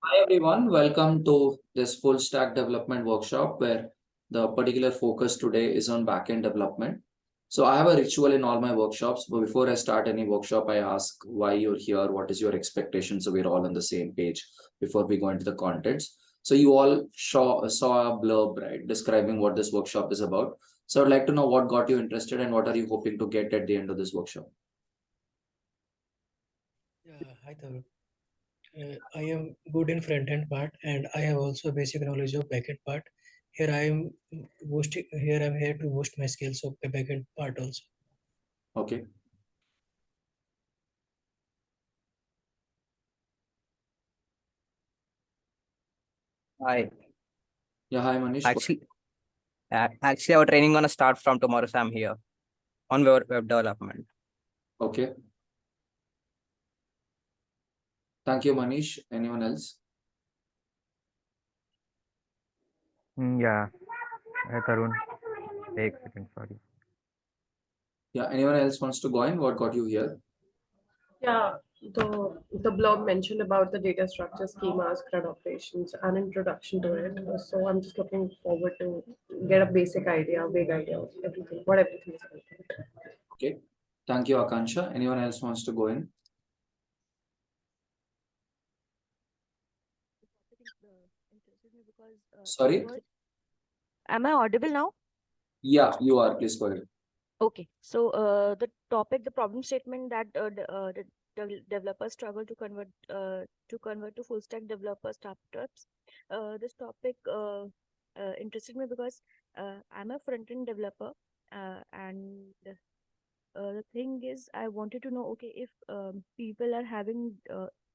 Hi everyone, welcome to this full stack development workshop where the particular focus today is on backend development. So I have a ritual in all my workshops, but before I start any workshop, I ask why you're here, what is your expectation, so we're all on the same page before we go into the contents. So you all saw a blurb, right, describing what this workshop is about. So I'd like to know what got you interested and what are you hoping to get at the end of this workshop. Yeah, hi Tarun. I am good in front end part and I have also basic knowledge of backend part. Here I'm here to boost my skills of the backend part also. Okay. Hi. Yeah, hi Manish. Actually, actually, our training gonna start from tomorrow, so I'm here on web development. Okay. Thank you, Manish. Anyone else? Yeah, Tarun, take second, sorry. Yeah, anyone else wants to go in? What got you here? Yeah, the blog mentioned about the data structure, schemas, CRUD operations, an introduction to it. So I'm just looking forward to get a basic idea, vague idea of everything, what everything is about. Okay. Thank you, Akansha. Anyone else wants to go in? Interested me because Sorry? am I audible now? Yeah, you are. Please go ahead. Okay, so the topic, the problem statement that the developers struggle to convert to full stack developer startups. This topic interested me because I'm a front end developer, and the thing is, I wanted to know, okay, if people are having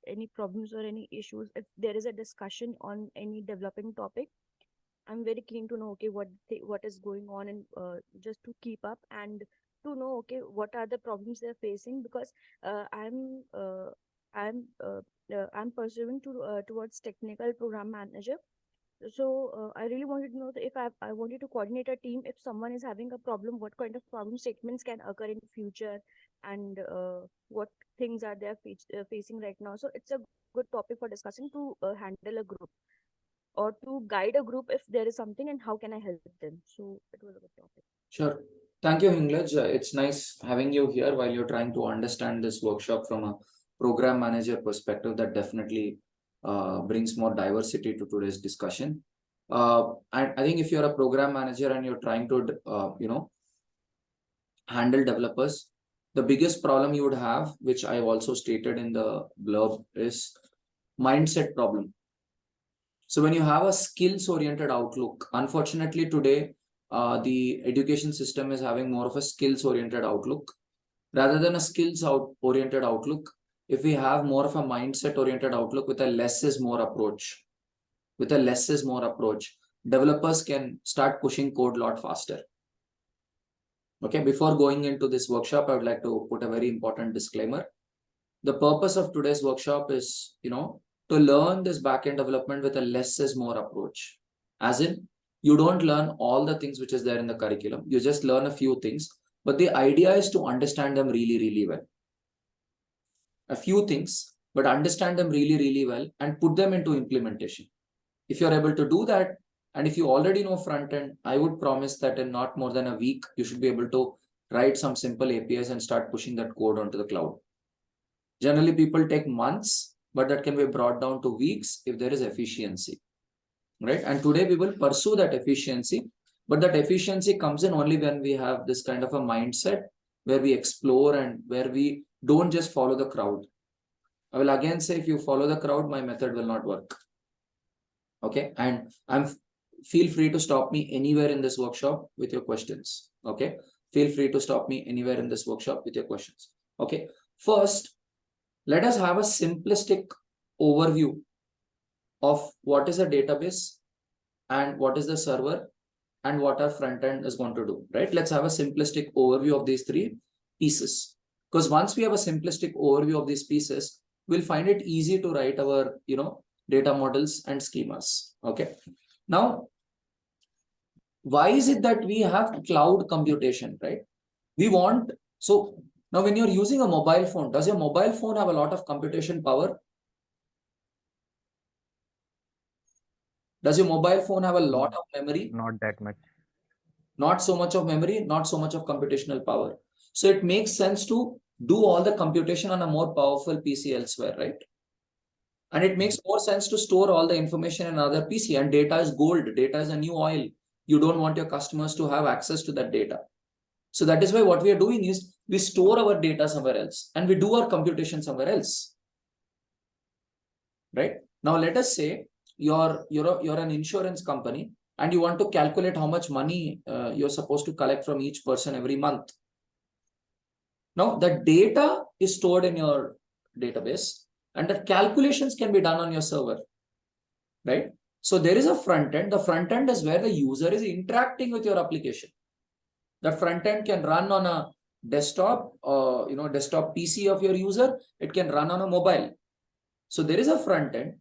any problems or any issues, if there is a discussion on any developing topic, I'm very keen to know, okay, what is going on, and just to keep up and to know, okay, what are the problems they're facing, because I'm I'm pursuing towards technical program manager. So I really wanted to know that if I wanted to coordinate a team, if someone is having a problem, what kind of problem statements can occur in future, and what things are they facing right now. So it's a good topic for discussing to handle a group or to guide a group if there is something, and how can I help them. So it was a good topic. Sure. Thank you, Hinglaj. It's nice having you here while you're trying to understand this workshop from a program manager perspective. That definitely brings more diversity to today's discussion. And I think if you're a program manager and you're trying to, handle developers, the biggest problem you would have, which I've also stated in the blurb, is mindset problem. So when you have a skills oriented outlook, unfortunately today, the education system is having more of a skills oriented outlook rather than a oriented outlook. If we have more of a mindset oriented outlook with a less is more approach, developers can start pushing code a lot faster. Okay, before going into this workshop, I would like to put a very important disclaimer. The purpose of today's workshop is, to learn this backend development with a less is more approach. As in, you don't learn all the things which is there in the curriculum. You just learn a few things, but the idea is to understand them really, really well. A few things, but understand them really, really well and put them into implementation. If you're able to do that, and if you already know front end, I would promise that in not more than a week, you should be able to write some simple APIs and start pushing that code onto the cloud. Generally, people take months, but that can be brought down to weeks if there is efficiency, right? And today we will pursue that efficiency, but that efficiency comes in only when we have this kind of a mindset where we explore and where we don't just follow the crowd. I will again say, if you follow the crowd, my method will not work. Okay, and feel free to stop me anywhere in this workshop with your questions. Okay, feel free to stop me anywhere in this workshop with your questions. Okay, first, let us have a simplistic overview of what is a database and what is the server and what our front end is going to do, right? Let's have a simplistic overview of these three pieces. Because once we have a simplistic overview of these pieces, we'll find it easy to write our, data models and schemas. Okay. Now, why is it that we have cloud computation, right? We want, so now when you're using a mobile phone, does your mobile phone have a lot of computation power? Does your mobile phone have a lot of memory? Not that much. Not so much of memory, not so much of computational power. So it makes sense to do all the computation on a more powerful PC elsewhere, right? And it makes more sense to store all the information in another PC. And data is gold. Data is a new oil. You don't want your customers to have access to that data. So that is why what we are doing is we store our data somewhere else and we do our computation somewhere else. Right? Now let us say you're an insurance company and you want to calculate how much money you're supposed to collect from each person every month. Now the data is stored in your database and the calculations can be done on your server, right? So there is a front end. The front end is where the user is interacting with your application. The front end can run on a desktop, desktop PC of your user. It can run on a mobile. So there is a front end.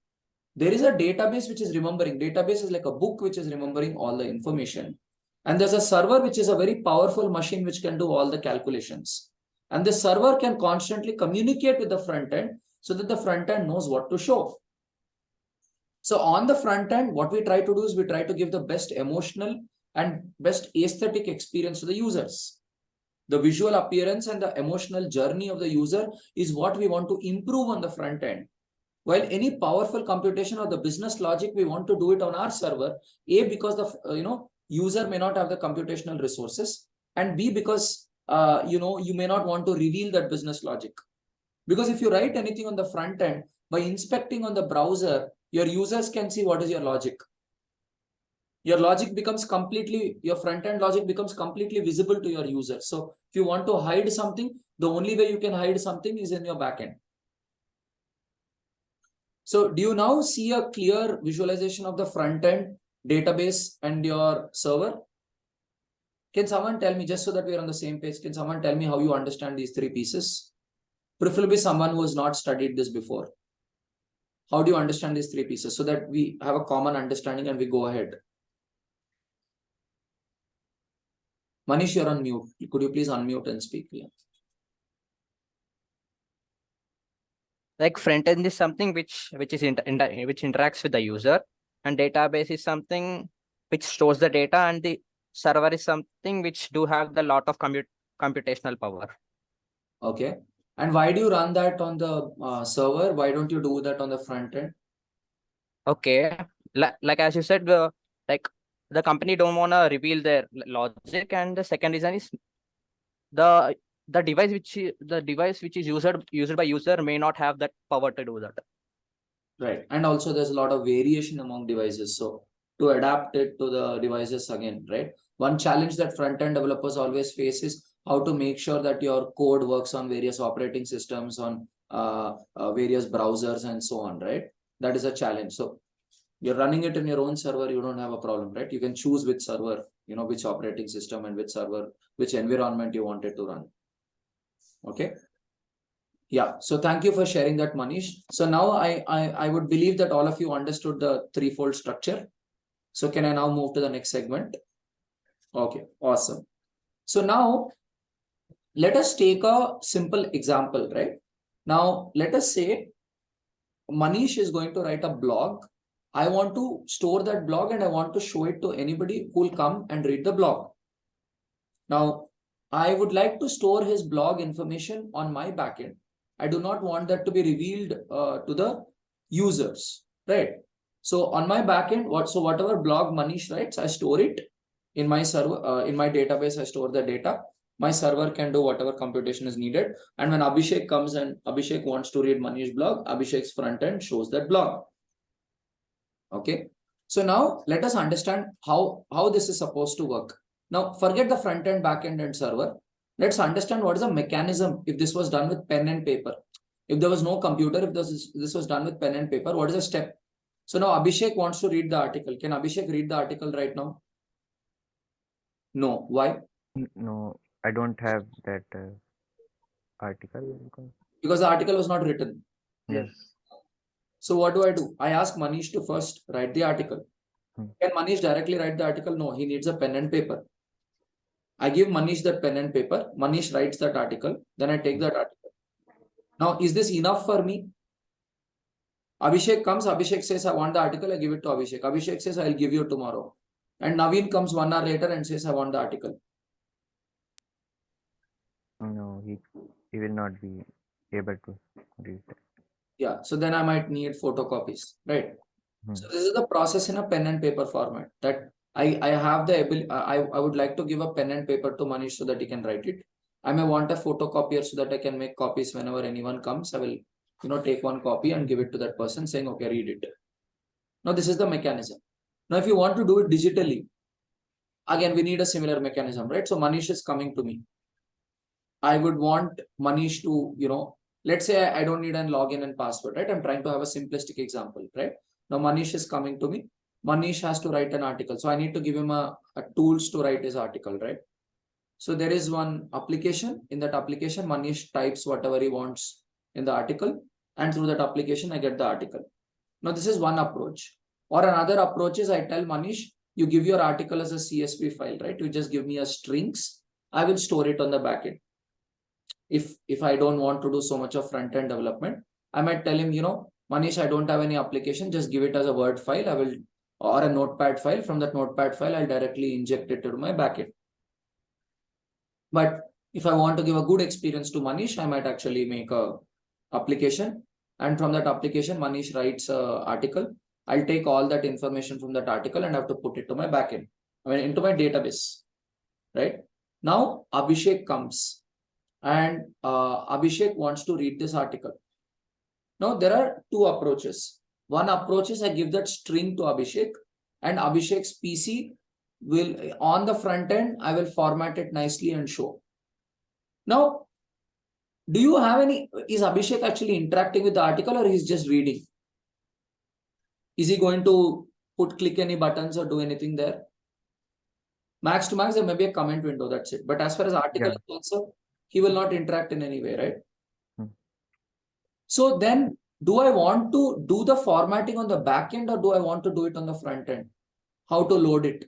There is a database which is remembering. Database is like a book which is remembering all the information. And there's a server which is a very powerful machine which can do all the calculations. And the server can constantly communicate with the front end so that the front end knows what to show. So on the front end, what we try to do is we try to give the best emotional and best aesthetic experience to the users. The visual appearance and the emotional journey of the user is what we want to improve on the front end. While any powerful computation or the business logic, we want to do it on our server, A, because the user may not have the computational resources, and B, because you may not want to reveal that business logic. Because if you write anything on the front end, by inspecting on the browser, your users can see what is your logic. Your logic becomes completely, your front end logic becomes completely visible to your user. So if you want to hide something, the only way you can hide something is in your backend. So do you now see a clear visualization of the front end, database, and your server? Can someone tell me, just so that we are on the same page, can someone tell me how you understand these three pieces? Preferably someone who has not studied this before. How do you understand these three pieces so that we have a common understanding and we go ahead? Manish, you're on mute. Could you please unmute and speak? Yeah. Like front end is something which interacts with the user, and database is something which stores the data, and the server is something which do have the lot of computational power. Okay. And why do you run that on the server? Why don't you do that on the front end? Okay, like as you said, like the company don't want to reveal their logic, and the second reason is the device which is used by user may not have that power to do that. Right. And also there's a lot of variation among devices. So to adapt it to the devices again, right? One challenge that front-end developers always face is how to make sure that your code works on various operating systems, on various browsers and so on, right? That is a challenge. So you're running it in your own server, you don't have a problem, right? You can choose which server, which operating system and which server, which environment you want it to run. Okay. Yeah, so thank you for sharing that, Manish. So now I would believe that all of you understood the threefold structure. So can I now move to the next segment? Okay, awesome. So now let us take a simple example, right? Now let us say Manish is going to write a blog. I want to store that blog and I want to show it to anybody who will come and read the blog. Now, I would like to store his blog information on my backend. I do not want that to be revealed to the users, right? So on my backend, whatever blog Manish writes, I store it in my server, in my database. I store the data. My server can do whatever computation is needed. And when Abhishek comes and Abhishek wants to read Manish's blog, Abhishek's front end shows that blog. Okay. So now let us understand how this is supposed to work. Now forget the front end, back end, and server. Let's understand what is the mechanism if this was done with pen and paper. If there was no computer, if this was done with pen and paper, what is the step? So now Abhishek wants to read the article. Can Abhishek read the article right now? No. Why? No, I don't have that article. Because the article was not written. Yes. So what do? I ask Manish to first write the article. Can Manish directly write the article? No, he needs a pen and paper. I give Manish that pen and paper. Manish writes that article. Then I take that article. Now, is this enough for me? Abhishek comes, Abhishek says, I want the article, I give it to Abhishek. Abhishek says, I'll give you tomorrow. And Naveen comes 1 hour later and says, I want the article. No, he will not be able to read that. Yeah, so then I might need photocopies, right? Hmm. So this is the process in a pen and paper format that I have the ability. I would like to give a pen and paper to Manish so that he can write it. I may want a photocopier so that I can make copies whenever anyone comes. I will, take one copy and give it to that person saying, okay, read it. Now this is the mechanism. Now, if you want to do it digitally, again, we need a similar mechanism, right? So Manish is coming to me. I would want Manish to, let's say I don't need a login and password, right? I'm trying to have a simplistic example, right? Now Manish is coming to me. Manish has to write an article. So I need to give him a tools to write his article, right? So there is one application. In that application, Manish types whatever he wants in the article. And through that application, I get the article. Now this is one approach. Or another approach is I tell Manish, you give your article as a CSV file, right? You just give me a strings. I will store it on the backend. If I don't want to do so much of front-end development, I might tell him, Manish, I don't have any application, just give it as a Word file. I will, or a notepad file. From that notepad file, I'll directly inject it to my backend. But if I want to give a good experience to Manish, I might actually make a application. And from that application, Manish writes an article. I'll take all that information from that article and have to put it to my backend, into my database, right? Now, Abhishek comes and Abhishek wants to read this article. Now, there are two approaches. One approach is I give that string to Abhishek, and Abhishek's PC will, on the front end, I will format it nicely and show. Now, do you have is Abhishek actually interacting with the article or he's just reading? Is he going to click any buttons or do anything there? Max to max, there may be a comment window, that's it. But as far as article is concerned, he will not interact in any way, right? So then, do I want to do the formatting on the back end or do I want to do it on the front end? How to load it?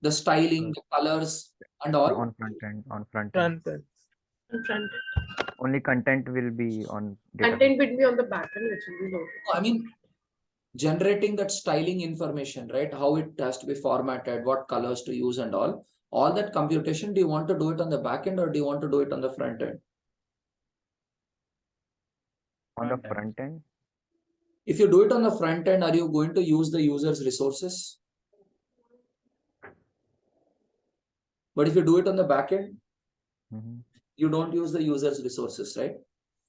The styling, the colors and all? On front end. Front end. Only content will be on database. Content will be on the back end, which will be loaded. I mean, generating that styling information, right? How it has to be formatted, what colors to use and all that computation, do you want to do it on the back end or do you want to do it on the front end? On the front end? If you do it on the front end, are you going to use the user's resources? But if you do it on the back end, you don't use the user's resources, right?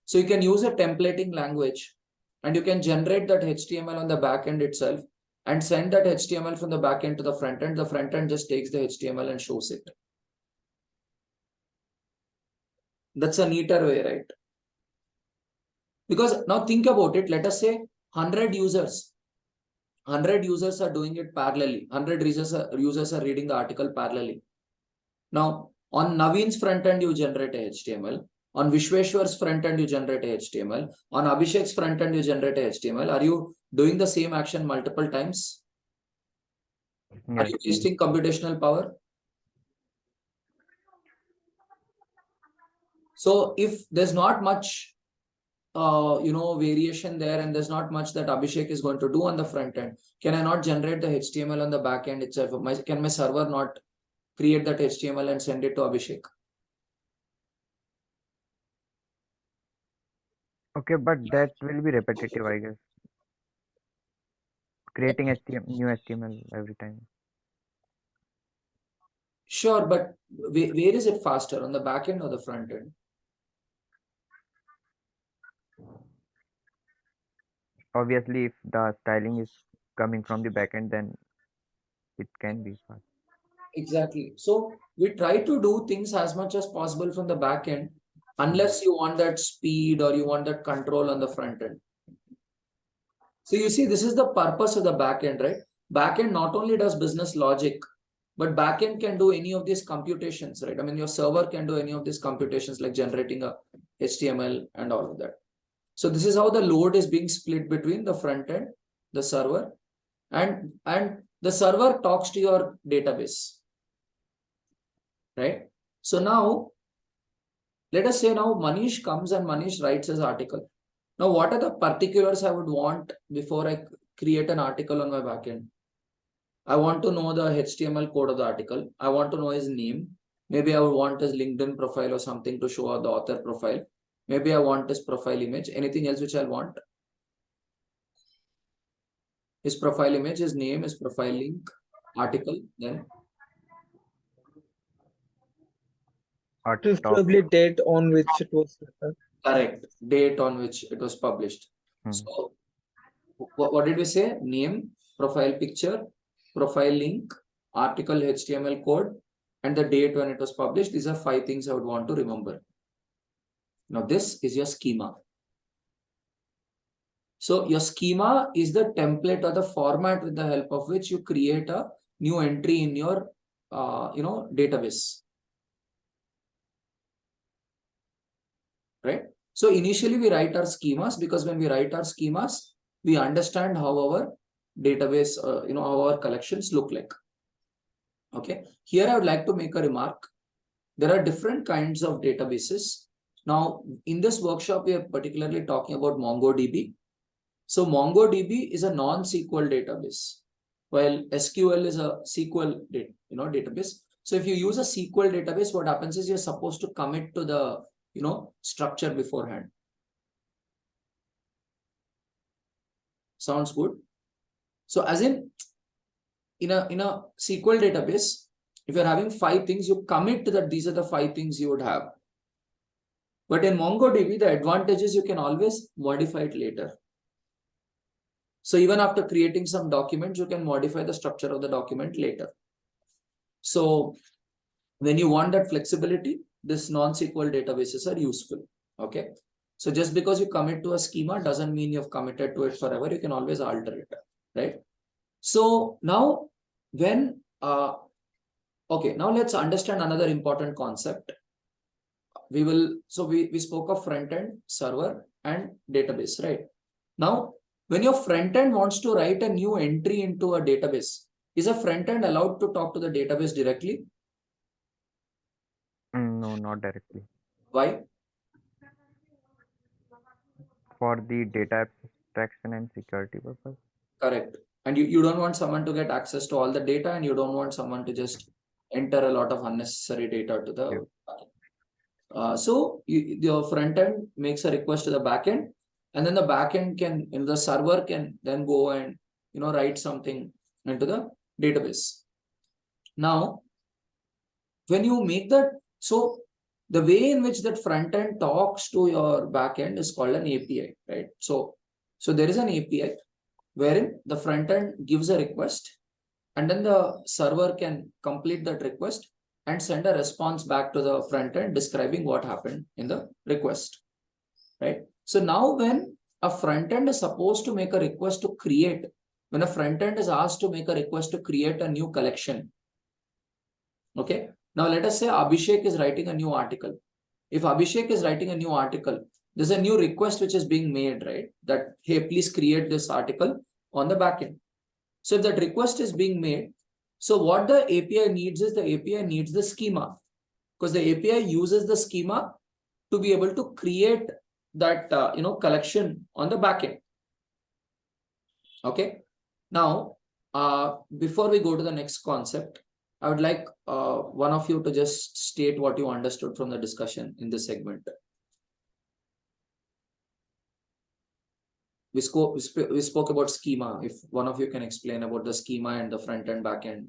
So you can use a templating language and you can generate that HTML on the back end itself and send that HTML from the back end to the front end. The front end just takes the HTML and shows it. That's a neater way, right? Because now think about it. Let us say 100 users. 100 users are doing it parallelly. 100 users are reading the article parallelly. Now, on Naveen's front end, you generate a HTML. On Vishweshwar's front end, you generate a HTML. On Abhishek's front end, you generate a HTML. Are you doing the same action multiple times? Are you wasting computational power? So if there's not much, variation there and there's not much that Abhishek is going to do on the front end, can I not generate the HTML on the back end itself? Can my server not create that HTML and send it to Abhishek? Okay, but that will be repetitive, I guess. Creating new HTML every time. Sure, but where is it faster, on the back end or the front end? Obviously, if the styling is coming from the backend, then it can be fast. Exactly. So we try to do things as much as possible from the back end, unless you want that speed or you want that control on the front end. So you see, this is the purpose of the back end, right? Back end not only does business logic, but back end can do any of these computations, right? I mean, your server can do any of these computations like generating a HTML and all of that. So this is how the load is being split between the front end, the server, and the server talks to your database, right? So now, let us say now Manish comes and Manish writes his article. Now, what are the particulars I would want before I create an article on my backend? I want to know the HTML code of the article. I want to know his name. Maybe I would want his LinkedIn profile or something to show the author profile. Maybe I want his profile image. Anything else which I want? His profile image, his name, his profile link, article, then Preferably date on which it was written. correct date on which it was published. Hmm. So what did we say? Name, profile picture, profile link, article HTML code, and the date when it was published. These are 5 things I would want to remember. Now this is your schema. So your schema is the template or the format with the help of which you create a new entry in your database. Right? So initially we write our schemas, because when we write our schemas, we understand how our database, how our collections look like. Okay. Here I would like to make a remark. There are different kinds of databases. Now, in this workshop, we are particularly talking about MongoDB. So MongoDB is a non-SQL database, while SQL is a SQL database. So if you use a SQL database, what happens is you're supposed to commit to the structure beforehand. Sounds good. So as in a SQL database, if you're having 5 things, you commit that these are the 5 things you would have. But in MongoDB, the advantage is you can always modify it later. So even after creating some documents, you can modify the structure of the document later. So when you want that flexibility, this non-SQL databases are useful. Okay. So just because you commit to a schema doesn't mean you've committed to it forever. You can always alter it. Right. So now now let's understand another important concept. We spoke of front end, server, and database, right? Now, when your front end wants to write a new entry into a database, is a front end allowed to talk to the database directly? No, not directly. Why? For the data abstraction and security purpose. Correct. And you don't want someone to get access to all the data, and you don't want someone to just enter a lot of unnecessary data to the your front end makes a request to the backend, and then the backend the server can then go and write something into the database. Now, when you make that, so the way in which that front end talks to your backend is called an API, right? So there is an API wherein the front end gives a request, and then the server can complete that request and send a response back to the front end describing what happened in the request, right? So now when a front end is supposed to make a request to create, when a front end is asked to make a request to create a new collection, okay? Now let us say Abhishek is writing a new article. If Abhishek is writing a new article, there's a new request which is being made, right? That, hey, please create this article on the backend. So if that request is being made, so what the API needs is the API needs the schema, because the API uses the schema to be able to create that collection on the backend. Okay. Now, before we go to the next concept, I would like one of you to just state what you understood from the discussion in this segment. We spoke about schema. If one of you can explain about the schema and the front end, back end,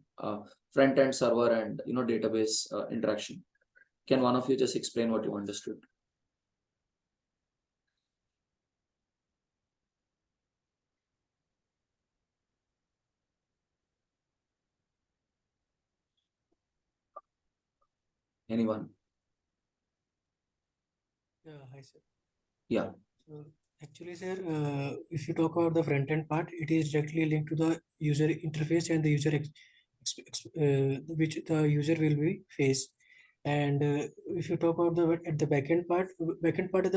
front end server and database interaction. Can one of you just explain what you understood? Anyone? Yeah, hi sir. Yeah. So actually, sir, if you talk about the front end part, it is directly linked to the user interface and the user which the user will be face. And if you talk about the backend part is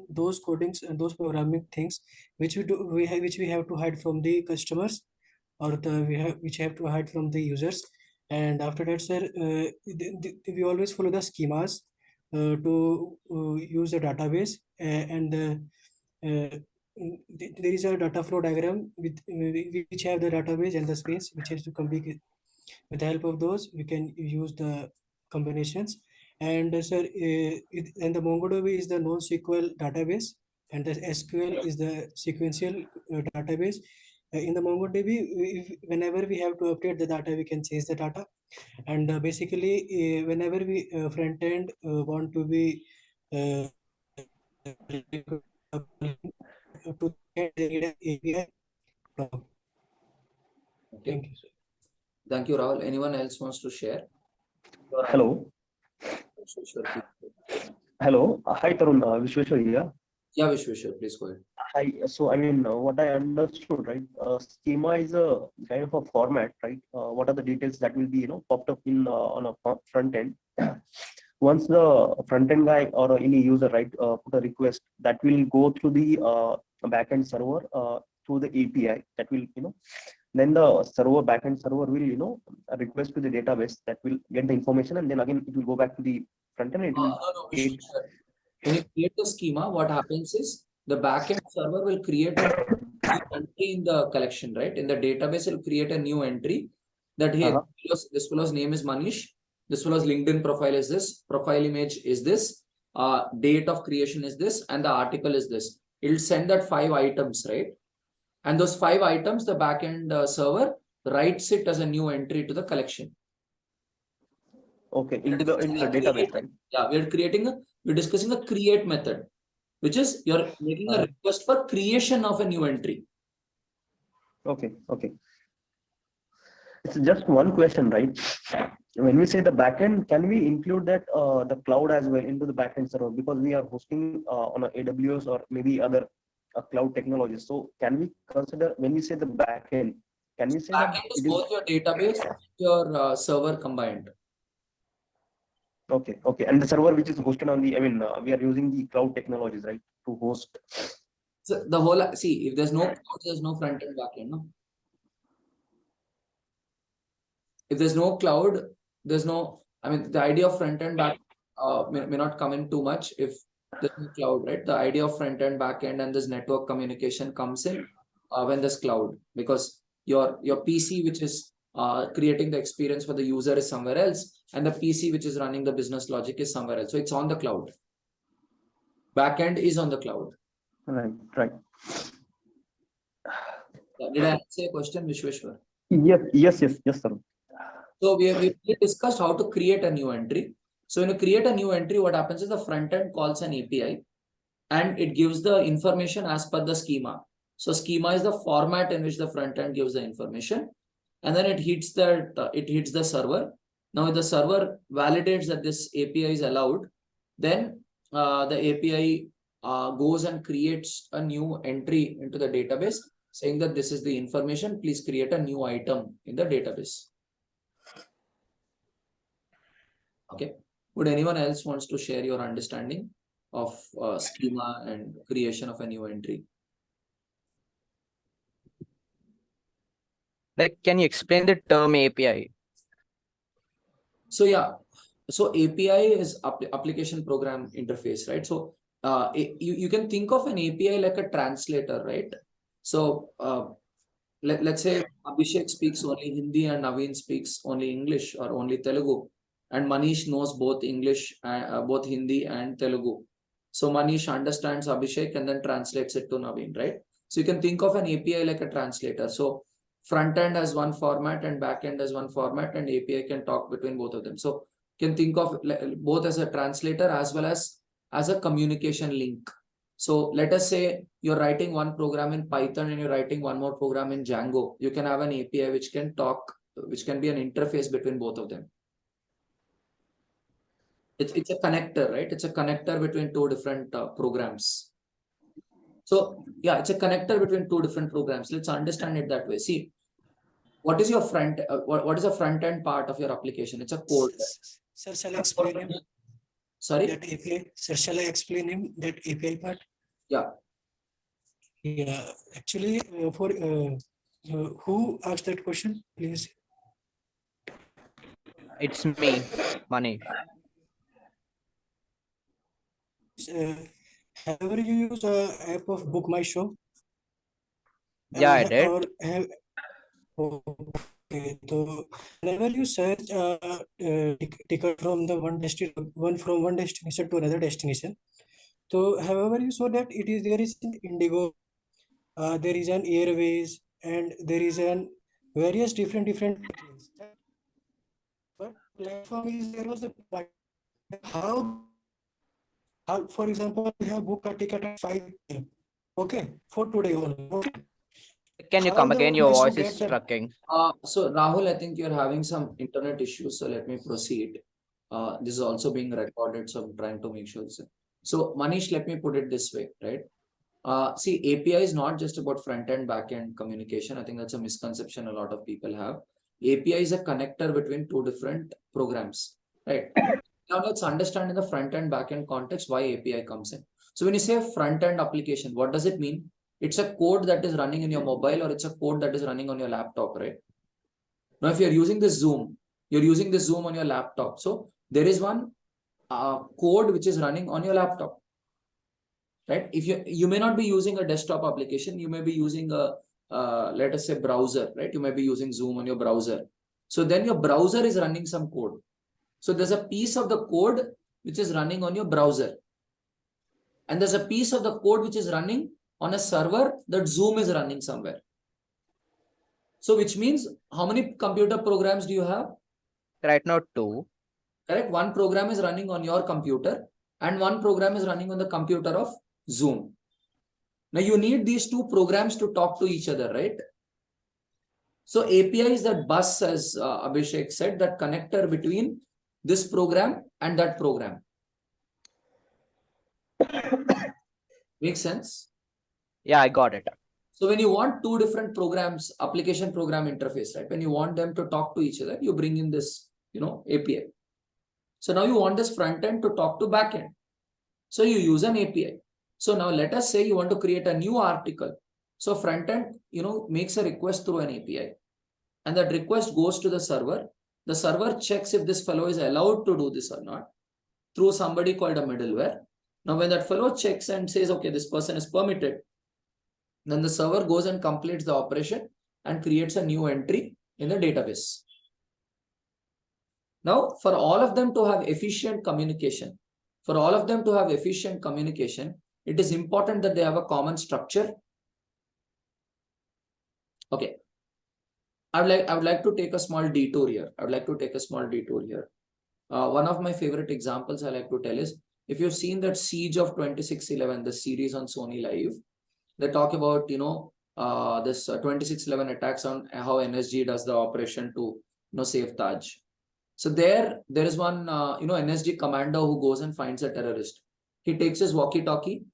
those codings and those programming things which we have to hide from the customers, or which have to hide from the users. And after that, sir, we always follow the schemas to use the database, and there is a data flow diagram with which have the database and the space which has to communicate. With the help of those, we can use the combinations. And sir, and the MongoDB is the NoSQL database, and the SQL is the sequential database. In the MongoDB, whenever we have to update the data, we can change the data. And basically, whenever we front end want to be to get the API. Okay. Thank you. Thank you, Rahul. Anyone else wants to share? Hello. Vishweshwar, please. Hello. Hi, Tarun. Vishweshwar here. Yeah, Vishweshwar, please go ahead. Hi. So, I mean, what I understood, right? Schema is a kind of a format, right? What are the details that will be, popped up in on a front end? Once the front end guy or any user, right, put a request, that will go through the backend server through the API. That will, then the server backend server will, request to the database that will get the information, and then again it will go back to the front end. It will No, create. Vishweshwar. When you create the schema, what happens is the backend server will create a new entry in the collection, right? In the database, it will create a new entry that here, this fellow's name is Manish. This fellow's LinkedIn profile is this, profile image is this, date of creation is this, and the article is this. It'll send that 5 items, right? And those 5 items, the backend server writes it as a new entry to the collection. Okay, into the database, right? Yeah, we're discussing a create method, which is you're making a request for creation of a new entry. Okay. It's just one question, right? When we say the backend, can we include that the cloud as well into the backend server, because we are hosting on a AWS or maybe other cloud technologies? So can we consider, when we say the backend, can we say that Backend is it is both your database and your server combined. okay? And the server which is hosted on the, I mean, we are using the cloud technologies, right, to host. So the whole, see, if there's no cloud, there's no front end backend, no? If there's no cloud, there's no, I mean, the idea of front end back may not come in too much if there's no cloud, right? The idea of front end back end and this network communication comes in when there's cloud, because your PC, which is creating the experience for the user, is somewhere else, and the PC which is running the business logic is somewhere else. So it's on the cloud. Backend is on the cloud. Right. Did I answer your question, Vishweshwar? Yes, sir. So we discussed how to create a new entry. So when you create a new entry, what happens is the front end calls an API and it gives the information as per the schema. So schema is the format in which the front end gives the information, and then it hits the server. Now if the server validates that this API is allowed, then the API goes and creates a new entry into the database saying that this is the information, please create a new item in the database. Okay. Would anyone else wants to share your understanding of schema and creation of a new entry? Like, can you explain the term API? So yeah, so API is application program interface, right? So you can think of an API like a translator, right? So let's say Abhishek speaks only Hindi and Naveen speaks only English or only Telugu, and Manish knows both English, both Hindi and Telugu. So Manish understands Abhishek and then translates it to Naveen, right? So you can think of an API like a translator. So front end has one format and back end has one format, and API can talk between both of them. So you can think of both as a translator as well as a communication link. So let us say you're writing one program in Python and you're writing one more program in Django. You can have an API which can talk, which can be an interface between both of them. It's a connector, right? It's a connector between two different programs. So yeah, it's a connector between two different programs. Let's understand it that way. See, what is your what is the front end part of your application? It's a code. Sir, shall I explain him? Sorry? That API. Sir, shall I explain him that API part? Yeah. Yeah, actually, who asked that question, please? It's me, Manish. Have you used a app of Book My Show? Yeah, I did. or have okay, so whenever you search ticket from the one destination to another destination, so however you saw that there is an Indigo, there is an Airways, and there is an various different airlines. But platform is there was a how for example we have booked a ticket at 5 p.m. Okay, for today only. Okay, Can you how come the again? Your managed to voice is get the trucking. So Rahul, I think you're having some internet issues, so let me proceed. This is also being recorded, so I'm trying to make sure. So Manish, let me put it this way, right? See, API is not just about front end, back end communication. I think that's a misconception a lot of people have. API is a connector between two different programs, right? Now let's understand in the front end, back end context why API comes in. So when you say front end application, what does it mean? It's a code that is running in your mobile, or it's a code that is running on your laptop, right? Now, if you're using this Zoom, you're using this Zoom on your laptop. So there is one code which is running on your laptop, right? If you may not be using a desktop application, you may be using a let us say browser, right? You may be using Zoom on your browser. So then your browser is running some code. So there's a piece of the code which is running on your browser, and there's a piece of the code which is running on a server that Zoom is running somewhere. So which means how many computer programs do you have? Right now, 2. Correct. One program is running on your computer and one program is running on the computer of Zoom. Now you need these two programs to talk to each other, right? So API is that bus, as Abhishek said, that connector between this program and that program. Makes sense? Yeah, I got it. So when you want two different programs, application program interface, right? When you want them to talk to each other, you bring in this, API. So now you want this front end to talk to back end. So you use an API. So now let us say you want to create a new article. So front end, makes a request through an API, and that request goes to the server. The server checks if this fellow is allowed to do this or not through somebody called a middleware. Now, when that fellow checks and says, okay, this person is permitted, then the server goes and completes the operation and creates a new entry in the database. Now, for all of them to have efficient communication, it is important that they have a common structure. Okay. I would like to take a small detour here. One of my favorite examples I like to tell is, if you've seen that Siege of 2611, the series on Sony Live, they talk about, this 2611 attacks on how NSG does the operation to, save Taj. So there is one, NSG commando who goes and finds a terrorist. He takes his walkie-talkie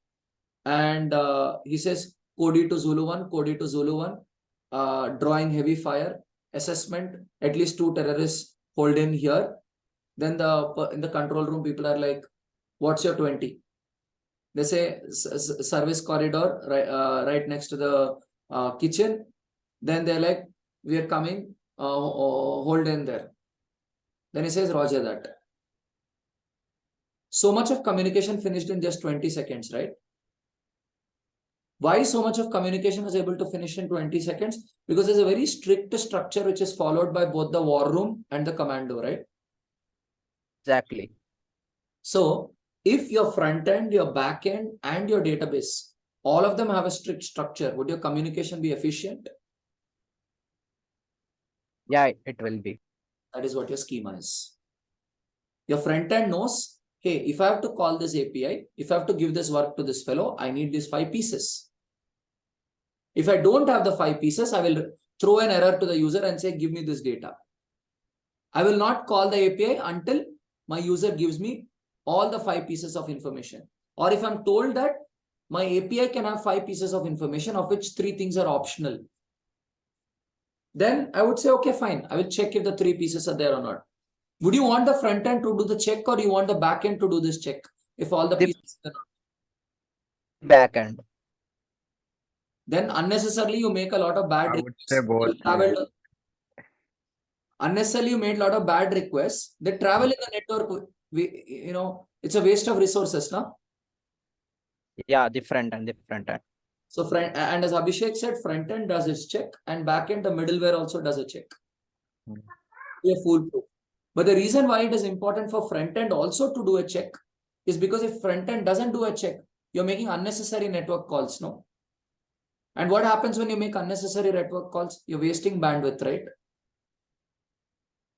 and he says, Cody to Zulu 1, drawing heavy fire, assessment, at least 2 terrorists hold in here. Then in the control room, people are like, what's your 20? They say service corridor, right next to the kitchen. Then they're like, we are coming, hold in there. Then he says, roger that. So much of communication finished in just 20 seconds, right? Why so much of communication was able to finish in 20 seconds? Because there's a very strict structure which is followed by both the war room and the commando, right? Exactly. So if your front end, your back end, and your database, all of them have a strict structure, would your communication be efficient? Yeah, it will be. That is what your schema is. Your front end knows, hey, if I have to call this API, if I have to give this work to this fellow, I need these 5 pieces. If I don't have the 5 pieces, I will throw an error to the user and say, give me this data. I will not call the API until my user gives me all the 5 pieces of information. Or if I'm told that my API can have 5 pieces of information, of which 3 things are optional, then I would say, okay, fine. I will check if the 3 pieces are there or not. Would you want the front end to do the check, or you want the back end to do this check if all the pieces are not? Back end. Then unnecessarily you make a lot of bad I would say requests. both. Unnecessarily you made a lot of bad requests. They travel in the network. It's a waste of resources, no? Yeah, the front end. So and as Abhishek said, front end does its check and back end, the middleware also does a check. Hmm. We are foolproof. But the reason why it is important for front end also to do a check is because if front end doesn't do a check, you're making unnecessary network calls, no? And what happens when you make unnecessary network calls? You're wasting bandwidth, right?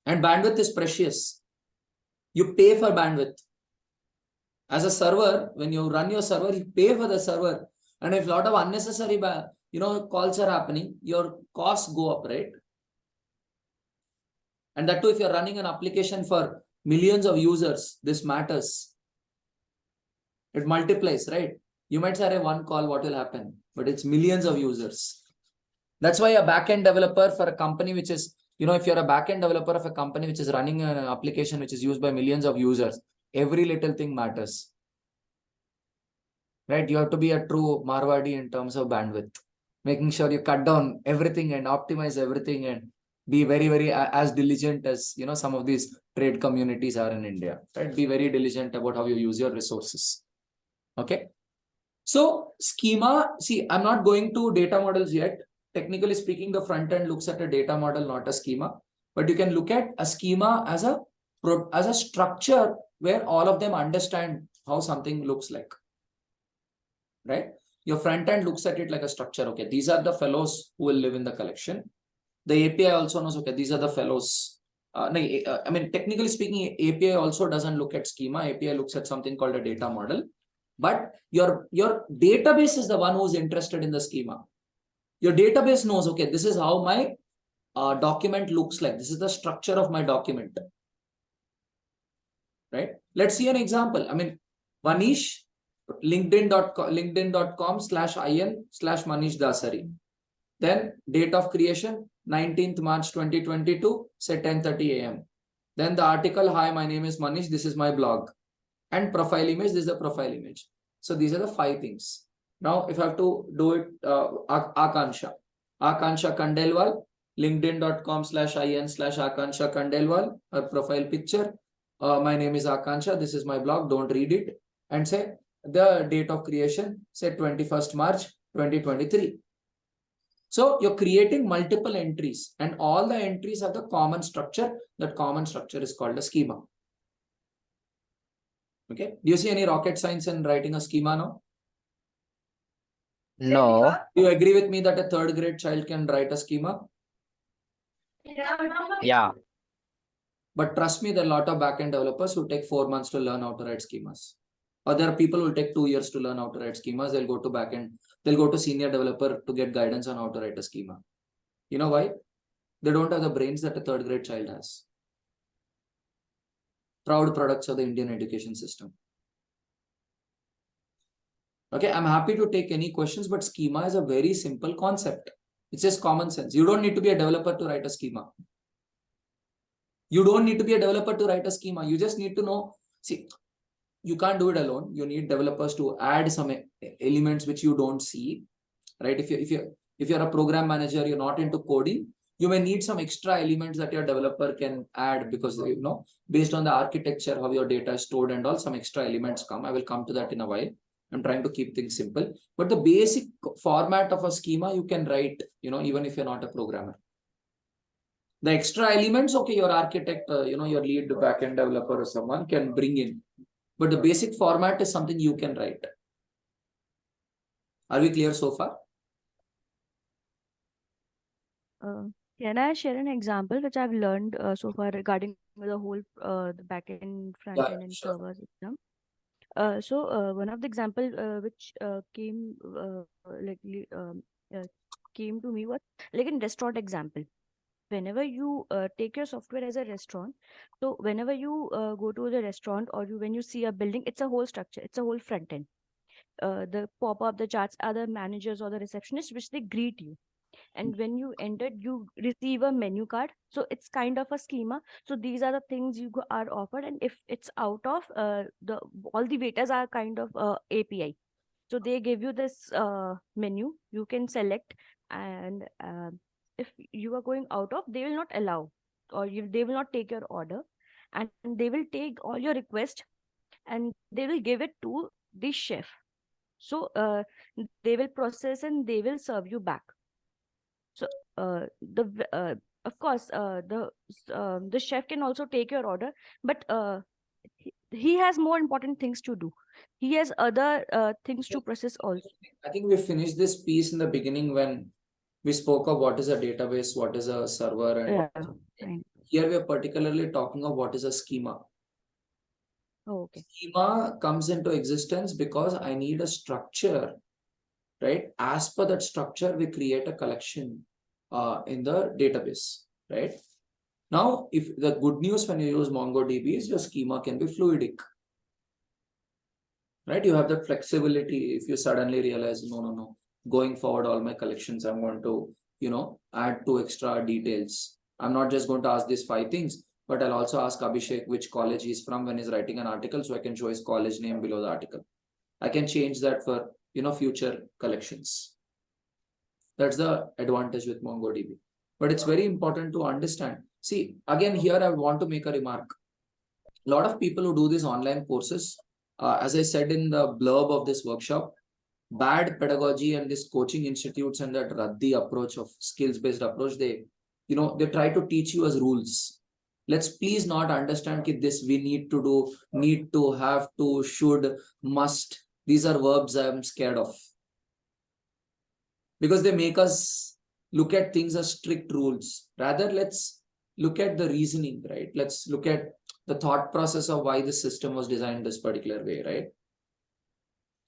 And bandwidth is precious. You pay for bandwidth. As a server, when you run your server, you pay for the server. And if a lot of unnecessary calls are happening, your costs go up, right? And that too, if you're running an application for millions of users, this matters. It multiplies, right? You might say, one call, what will happen? But it's millions of users. That's why a backend developer for a company which is, if you're a backend developer of a company which is running an application which is used by millions of users, every little thing matters. Right? You have to be a true Marwadi in terms of bandwidth, making sure you cut down everything and optimize everything and be very, very as diligent as, some of these trade communities are in India, right? Be very diligent about how you use your resources. Okay. So schema, see, I'm not going to data models yet. Technically speaking, the front end looks at a data model, not a schema, but you can look at a schema as a structure where all of them understand how something looks like, right? Your front end looks at it like a structure. Okay, these are the fellows who will live in the collection. The API also knows, okay, these are the fellows. Technically speaking, API also doesn't look at schema. API looks at something called a data model. But your database is the one who's interested in the schema. Your database knows, okay, this is how my document looks like. This is the structure of my document. Right? Let's see an example. Manish, linkedin.com/in/Manish Dasari. Then date of creation, 19th March 2022, say 10:30 a.m. Then the article, hi, my name is Manish, this is my blog. And profile image, this is the profile image. So these are the 5 things. Now, if I have to do it, Akansha Kandelwal, linkedin.com/in/Akansha Kandelwal, her profile picture. My name is Akansha, this is my blog, don't read it. And say the date of creation, say 21st March 2023. So you're creating multiple entries and all the entries have the common structure. That common structure is called a schema. Okay. Do you see any rocket science in writing a schema now? No. Do you agree with me that a 3rd grade child can write a schema? Yeah. But trust me, there are a lot of backend developers who take 4 months to learn how to write schemas. Or there are people who will take 2 years to learn how to write schemas. They'll go to backend. They'll go to senior developer to get guidance on how to write a schema. You know why? They don't have the brains that a 3rd grade child has. Proud products of the Indian education system. Okay, I'm happy to take any questions, but schema is a very simple concept. It's just common sense. You don't need to be a developer to write a schema. You don't need to be a developer to write a schema. You just need to know, see, you can't do it alone. You need developers to add some elements which you don't see, right? If you're a program manager, you're not into coding, you may need some extra elements that your developer can add because, based on the architecture, how your data is stored and all, some extra elements come. I will come to that in a while. I'm trying to keep things simple, but the basic format of a schema you can write, even if you're not a programmer. The extra elements, okay, your architect, your lead backend developer or someone can bring in, but the basic format is something you can write. Are we clear so far? Can I share an example which I've learned so far regarding the whole the backend, front Yeah, end, and sure. servers exam? One of the example which came came to me was like in restaurant example. Whenever you take your software as a restaurant, so whenever you go to the restaurant or when you see a building, it's a whole structure, it's a whole front end. The pop-up, the charts are the managers or the receptionists which they greet you, and when you entered you receive a menu card, so it's kind of a schema. So these are the things are offered, and if it's out of the all the waiters are kind of API, so they give you this menu you can select, and if you are going out of, they will not allow, or they will not take your order, and they will take all your request and they will give it to the chef. So they will process and they will serve you back. So of course the chef can also take your order, but he has more important things to do. He has other things to process also. I think we finished this piece in the beginning when we spoke of what is a database, what is a server, and Yeah. Fine. here we are particularly talking of what is a schema. Oh, okay. Schema comes into existence because I need a structure, right? As per that structure, we create a collection in the database, right? Now, if the good news when you use MongoDB is your schema can be fluidic, right? You have that flexibility. If you suddenly realize, no, going forward, all my collections, I'm going to, add 2 extra details. I'm not just going to ask these 5 things, but I'll also ask Abhishek which college he's from when he's writing an article, so I can show his college name below the article. I can change that for, future collections. That's the advantage with MongoDB. But it's very important to understand. See, again, here I want to make a remark. A lot of people who do these online courses, as I said in the blurb of this workshop, bad pedagogy and this coaching institutes and that Raddi approach of skills-based approach, they try to teach you as rules. Let's please not understand that this we need to do, need to, have to, should, must. These are verbs I am scared of. Because they make us look at things as strict rules. Rather, let's look at the reasoning, right? Let's look at the thought process of why the system was designed this particular way, right?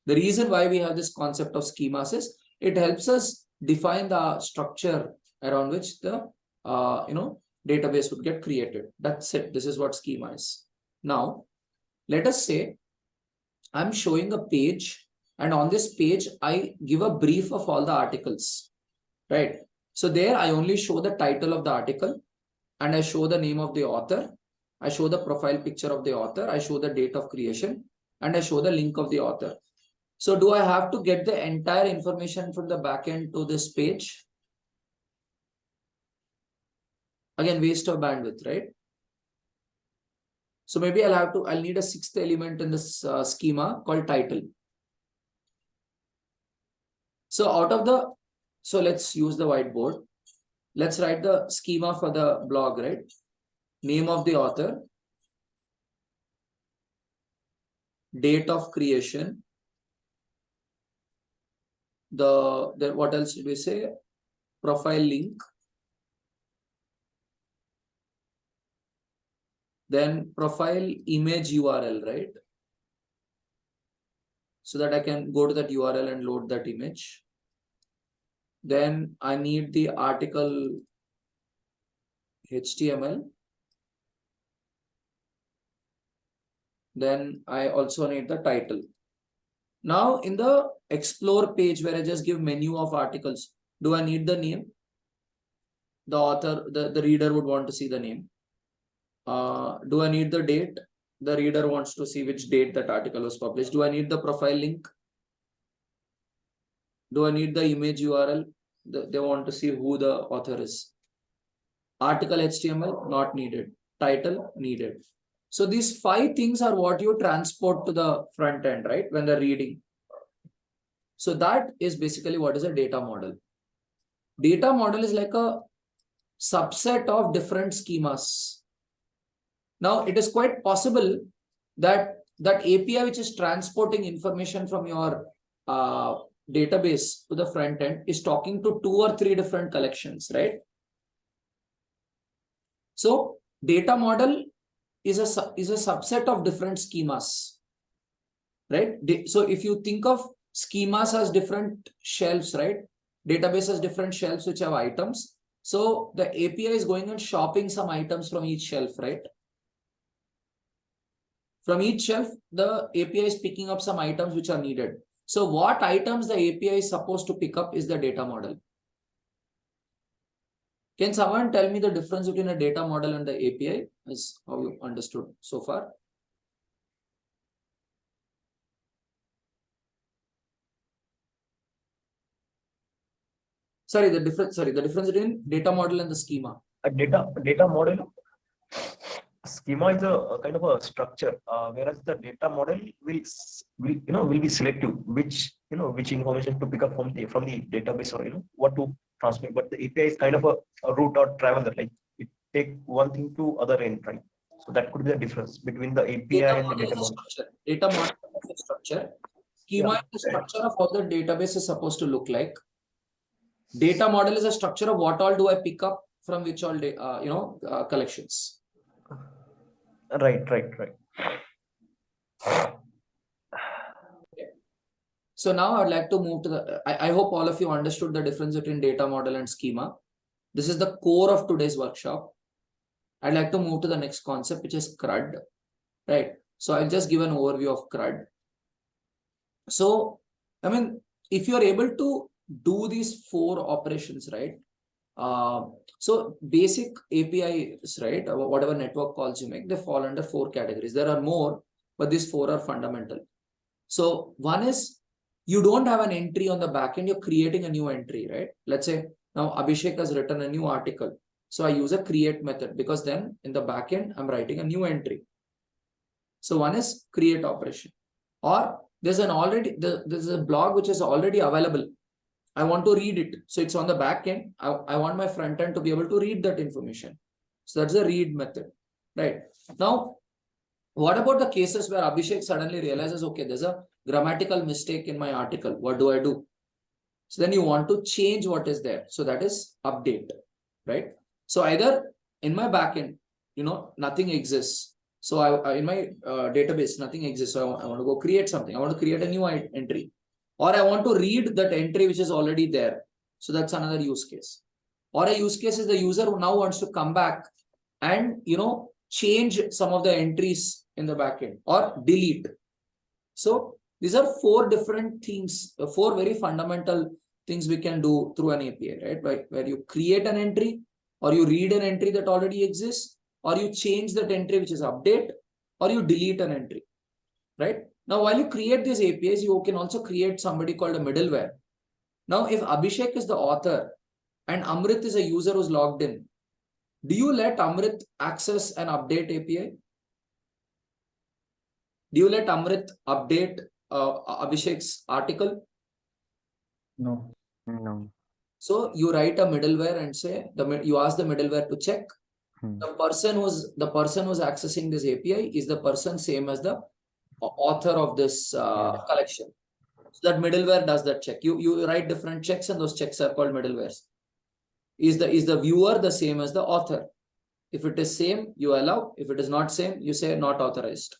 The reason why we have this concept of schemas is it helps us define the structure around which the database would get created. That's it. This is what schema is. Now, let us say I'm showing a page, and on this page, I give a brief of all the articles, right? So there I only show the title of the article, and I show the name of the author. I show the profile picture of the author. I show the date of creation, and I show the link of the author. So do I have to get the entire information from the backend to this page? Again, waste of bandwidth, right? So maybe I'll need a 6th element in this schema called title. So so let's use the whiteboard. Let's write the schema for the blog, right? Name of the author, date of creation, then what else did we say? Profile link, then profile image URL, right? So that I can go to that URL and load that image. Then I need the article HTML. Then I also need the title. Now in the explore page where I just give menu of articles, do I need the name? The author, the reader would want to see the name. Do I need the date? The reader wants to see which date that article was published. Do I need the profile link? Do I need the image URL? They want to see who the author is. Article HTML, not needed. Title, needed. So these 5 things are what you transport to the front end, right? When they're reading. So that is basically what is a data model. Data model is like a subset of different schemas. Now, it is quite possible that that API which is transporting information from your database to the front end is talking to 2 or 3 different collections, right? So data model is a subset of different schemas, right? So if you think of schemas as different shelves, right? Database has different shelves which have items. So the API is going and shopping some items from each shelf, right? From each shelf, the API is picking up some items which are needed. So what items the API is supposed to pick up is the data model. Can someone tell me the difference between a data model and the API, as how you understood so far? The difference between data model and the schema. A data model schema is a kind of a structure, whereas the data model will be selective, which which information to pick up from the database, or what to transmit. But the API is kind of a route or traveler, like it take one thing to other end, right? So that could be the difference between the API Data and the model data is a model. structure. Data model is a structure. Schema is the structure of how the database is supposed to look like. Data model is a structure of what all do I pick up from which all collections. Right. So now I'd like to move to the, I hope all of you understood the difference between data model and schema. This is the core of today's workshop. I'd like to move to the next concept, which is CRUD, right? So I'll just give an overview of CRUD. So, I mean, if you're able to do these 4 operations, right? So basic APIs, right? Whatever network calls you make, they fall under 4 categories. There are more, but these 4 are fundamental. So one is, you don't have an entry on the backend, you're creating a new entry, right? Let's say now Abhishek has written a new article. So I use a create method, because then in the backend, I'm writing a new entry. So one is create operation, or there's a blog which is already available. I want to read it. So it's on the back end. I want my front end to be able to read that information. So that's the read method, right? Now, what about the cases where Abhishek suddenly realizes, okay, there's a grammatical mistake in my article. What do I do? So then you want to change what is there. So that is update, right? So either in my backend, nothing exists. So I in my database, nothing exists. So I want to go create something. I want to create a new entry. Or I want to read that entry which is already there. So that's another use case. Or a use case is the user who now wants to come back and change some of the entries in the backend or delete. So these are 4 different things, 4 very fundamental things we can do through an API, right? Where you create an entry, or you read an entry that already exists, or you change that entry, which is update, or you delete an entry, right? Now, while you create these APIs, you can also create somebody called a middleware. Now, if Abhishek is the author and Amrit is a user who's logged in, do you let Amrit access an update API? Do you let Amrit update Abhishek's article? No. So you write a middleware and say you ask the middleware to check. The person who's accessing this API is the person same as the author of this collection. So that middleware does that check. You write different checks, and those checks are called middlewares. Is the viewer the same as the author? If it is same, you allow. If it is not same, you say not authorized.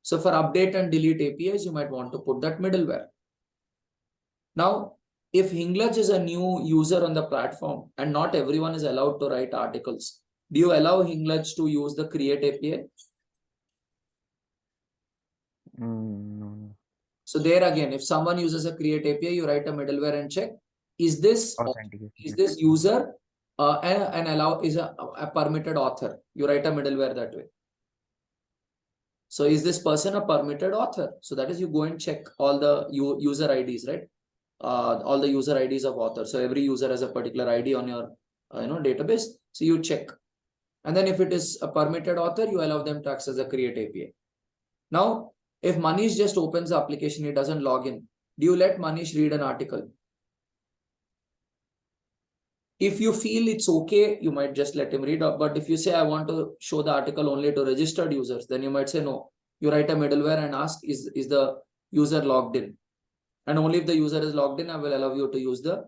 So for update and delete APIs, you might want to put that middleware. Now, if Hinglage is a new user on the platform and not everyone is allowed to write articles, do you allow Hinglage to use the create API? No. So there again, if someone uses a create API, you write a middleware and check, is this user is a permitted author? You write a middleware that way. So is this person a permitted author? So that is, you go and check all the user IDs, right? All the user IDs of author. So every user has a particular ID on your database. So you check. And then if it is a permitted author, you allow them to access the create API. Now, if Manish just opens the application, he doesn't log in, do you let Manish read an article? If you feel it's okay, you might just let him read. But if you say, I want to show the article only to registered users, then you might say no. You write a middleware and ask, is the user logged in? And only if the user is logged in, I will allow you to use the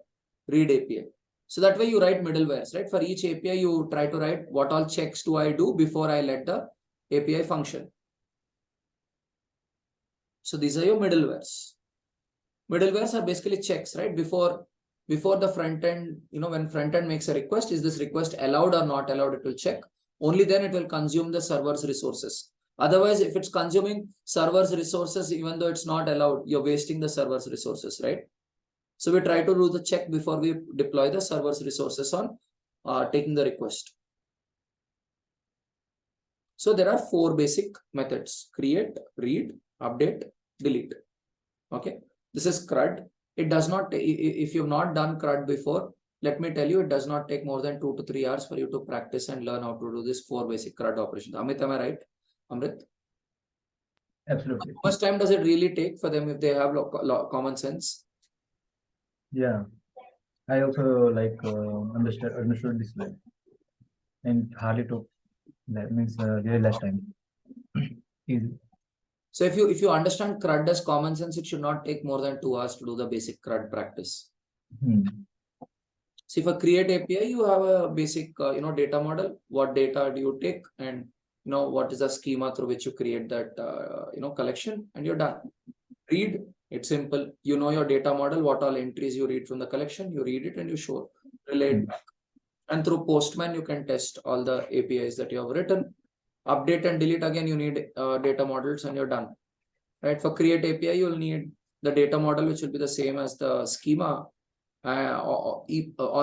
read API. So that way you write middlewares, right? For each API, you try to write what all checks do I do before I let the API function. So these are your middlewares. Middlewares are basically checks, right? Before the front end, when front end makes a request, is this request allowed or not allowed? It will check. Only then it will consume the server's resources. Otherwise, if it's consuming server's resources, even though it's not allowed, you're wasting the server's resources, right? So we try to do the check before we deploy the server's resources on taking the request. So there are 4 basic methods: create, read, update, delete. Okay. This is CRUD. It does not, if you've not done CRUD before, let me tell you, it does not take more than 2 to 3 hours for you to practice and learn how to do this 4 basic CRUD operations. Amit, am I right? Amrit? Absolutely. How much time does it really take for them if they have common sense? Yeah. I also like understood this like, and hardly took that means very less time. Easy. So if you understand CRUD as common sense, it should not take more than 2 hours to do the basic CRUD practice. So for create API, you have a basic data model. What data do you take, and what is the schema through which you create that collection, and you're done. Read, it's simple. You know your data model, what all entries you read from the collection, you read it and you show relate back. And through Postman, you can test all the APIs that you have written. Update and delete again, you need data models and you're done. Right? For create API, you'll need the data model, which will be the same as the schema, or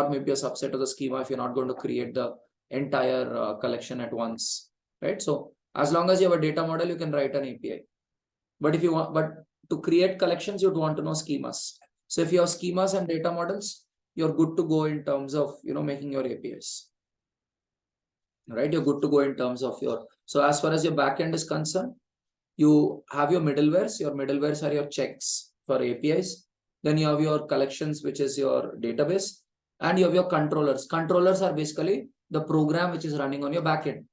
maybe a subset of the schema if you're not going to create the entire collection at once. Right? So as long as you have a data model, you can write an API. But if you want, to create collections, you'd want to know schemas. So if you have schemas and data models, you're good to go in terms of making your APIs. Right? You're good to go in terms of your. So as far as your backend is concerned, you have your middlewares. Your middlewares are your checks for APIs. Then you have your collections, which is your database, and you have your controllers. Controllers are basically the program which is running on your backend.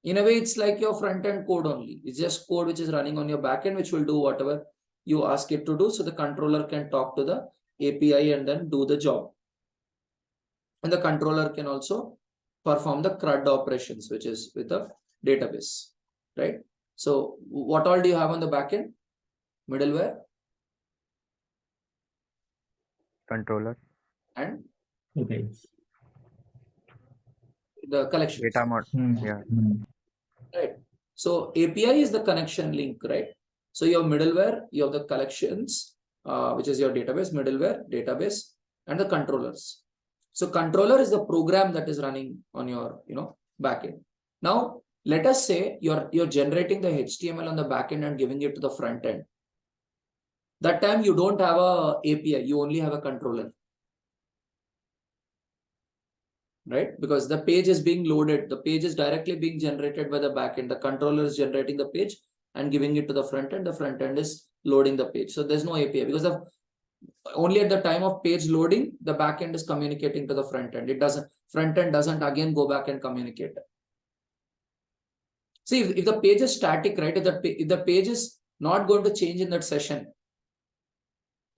In a way, it's like your front-end code only. It's just code which is running on your backend, which will do whatever you ask it to do. So the controller can talk to the API and then do the job. And the controller can also perform the CRUD operations, which is with the database, right? So what all do you have on the backend? Middleware. Controller. And Okay. the collections. Data model. Yeah. Right. So API is the connection link, right? So you have middleware, you have the collections, which is your database, middleware, database, and the controllers. So controller is the program that is running on your backend. Now let us say you're generating the HTML on the backend and giving it to the front end. That time you don't have a API, you only have a controller. Right? Because the page is being loaded, the page is directly being generated by the backend. The controller is generating the page and giving it to the front end. The front end is loading the page. So there's no API because only at the time of page loading, the backend is communicating to the front end. Front end doesn't again go back and communicate. See, if the page is static, right? If the page is not going to change in that session,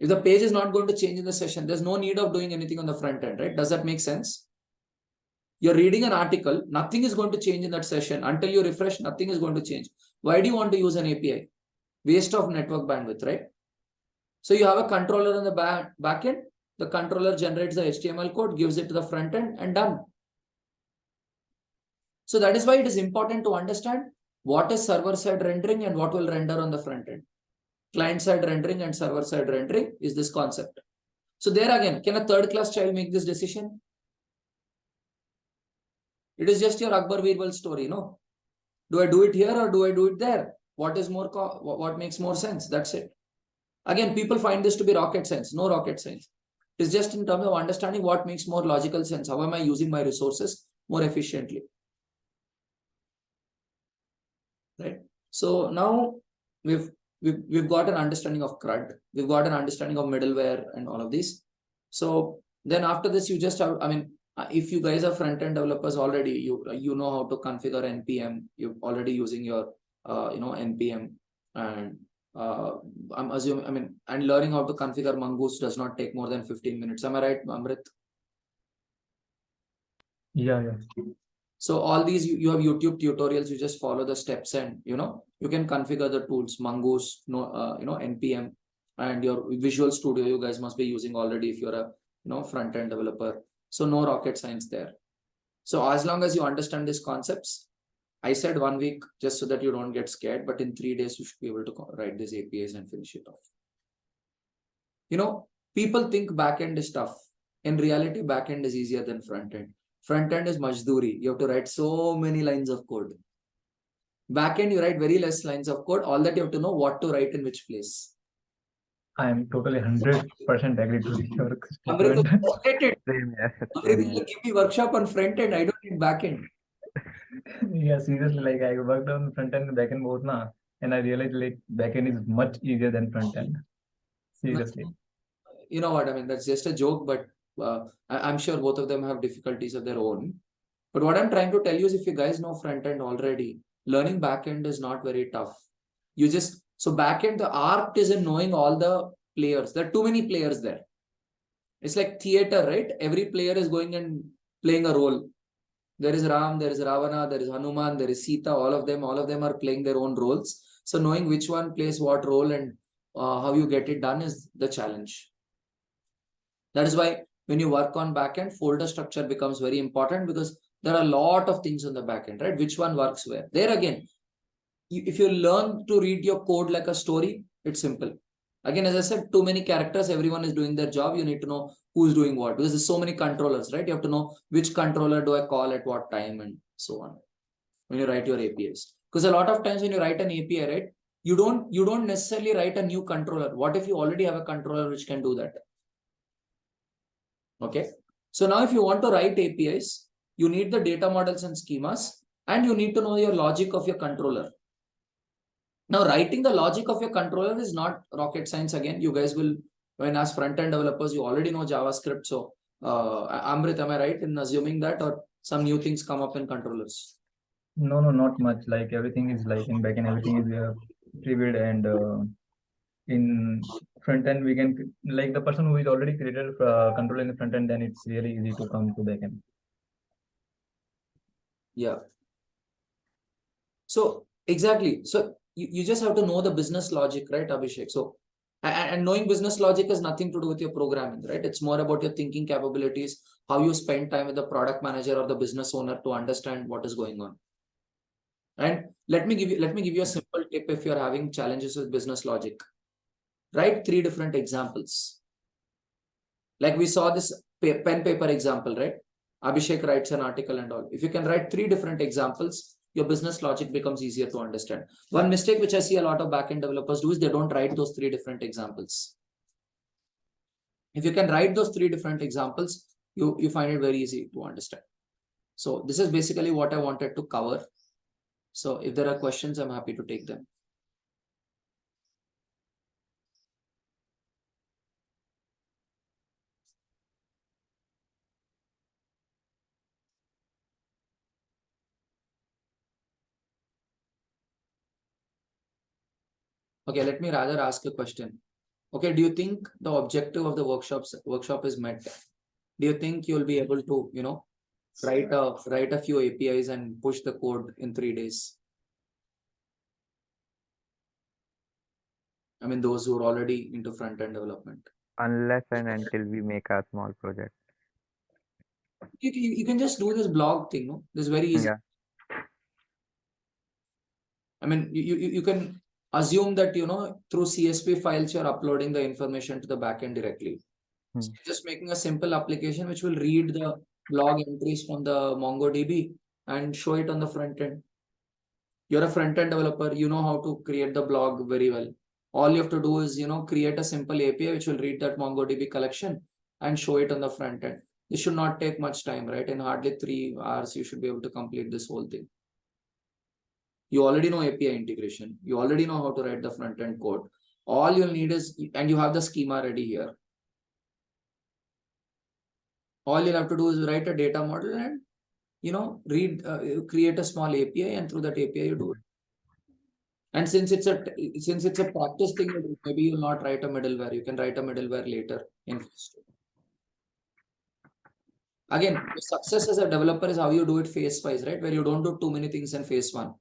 if the page is not going to change in the session, there's no need of doing anything on the front end, right? Does that make sense? You're reading an article, nothing is going to change in that session. Until you refresh, nothing is going to change. Why do you want to use an API? Waste of network bandwidth, right? So you have a controller on the back end. The controller generates the HTML code, gives it to the front end, and done. So that is why it is important to understand what is server-side rendering and what will render on the front end. Client-side rendering and server-side rendering is this concept. So there again, can a third-class child make this decision? It is just your Akbar Birbal story, no? Do I do it here or do I do it there? What makes more sense? That's it. Again, people find this to be rocket science. No rocket science. It's just in terms of understanding what makes more logical sense. How am I using my resources more efficiently? Right. So now we've got an understanding of CRUD. We've got an understanding of middleware and all of these. So then after this, you just have, if you guys are front-end developers already, you know how to configure NPM. You're already using your NPM, and I'm assuming, and learning how to configure Mongoose does not take more than 15 minutes. Am I right, Amrit? Yeah. So all these you have YouTube tutorials. You just follow the steps, and you can configure the tools, Mongoose, NPM, and your Visual Studio. You guys must be using already if you're a front-end developer. So no rocket science there. So as long as you understand these concepts, I said 1 week just so that you don't get scared, but in 3 days, you should be able to write these APIs and finish it off. People think backend is tough. In reality, backend is easier than frontend. Frontend is majduri. You have to write so many lines of code. Backend, you write very less lines of code. All that you have to know what to write in which place. I am totally 100% agreed with your Amrit, statement. Same, yeah. Amrit, give me workshop on frontend. I don't need backend. Yeah, seriously, like I worked on front end and back end both now. and I realized like backend is much easier than front end. Seriously. You know what I mean? That's just a joke, but I'm sure both of them have difficulties of their own. But what I'm trying to tell you is, if you guys know front end already, learning back end is not very tough. You just, so back end, the art is in knowing all the players. There are too many players there. It's like theater, right? Every player is going and playing a role. There is Ram, there is Ravana, there is Hanuman, there is Sita, all of them are playing their own roles. So knowing which one plays what role and how you get it done is the challenge. That is why when you work on backend, folder structure becomes very important, because there are a lot of things on the backend, right? Which one works where? There again, if you learn to read your code like a story, it's simple. Again, as I said, too many characters, everyone is doing their job. You need to know who's doing what, because there's so many controllers, right? You have to know which controller do I call at what time and so on when you write your APIs. Because a lot of times when you write an API, right, you don't necessarily write a new controller. What if you already have a controller which can do that? Okay. So now if you want to write APIs, you need the data models and schemas, and you need to know your logic of your controller. Now, writing the logic of your controller is not rocket science. Again, you guys will, when as front-end developers, you already know JavaScript. So, Amrit, am I right in assuming that, or some new things come up in controllers? No, not much. Like everything is like in backend, everything is pre-built, and in front end we can, like the person who is already created control in the front end, then it's really easy to come to backend. Yeah. So exactly. So you just have to know the business logic, right, Abhishek? So and knowing business logic has nothing to do with your programming, right? It's more about your thinking capabilities, how you spend time with the product manager or the business owner to understand what is going on. And let me give you a simple tip if you're having challenges with business logic. Write 3 different examples. Like we saw this pen paper example, right? Abhishek writes an article and all. If you can write 3 different examples, your business logic becomes easier to understand. One mistake which I see a lot of backend developers do is they don't write those 3 different examples. If you can write those 3 different examples, you find it very easy to understand. So this is basically what I wanted to cover. So if there are questions, I'm happy to take them. Okay, let me rather ask a question. Okay, do you think the objective of the workshop is met? Do you think you'll be able to, write a few APIs and push the code in 3 days? I mean, those who are already into front-end development. Unless and until we make a small project. You can just do this blog thing, no? This is very easy. Yeah. I mean, you can assume that, through CSV files, you're uploading the information to the backend directly. So you're just making a simple application which will read the blog entries from the MongoDB and show it on the front end. You're a front-end developer, you know how to create the blog very well. All you have to do is, create a simple API which will read that MongoDB collection and show it on the front end. This should not take much time, right? In hardly 3 hours, you should be able to complete this whole thing. You already know API integration. You already know how to write the front-end code. All you'll need is, and you have the schema ready here. All you'll have to do is write a data model and, create a small API, and through that API you do it. And since it's a practice thing, maybe you'll not write a middleware. You can write a middleware later in phase 2. Again, success as a developer is how you do it phase-wise, right? Where you don't do too many things in phase 1.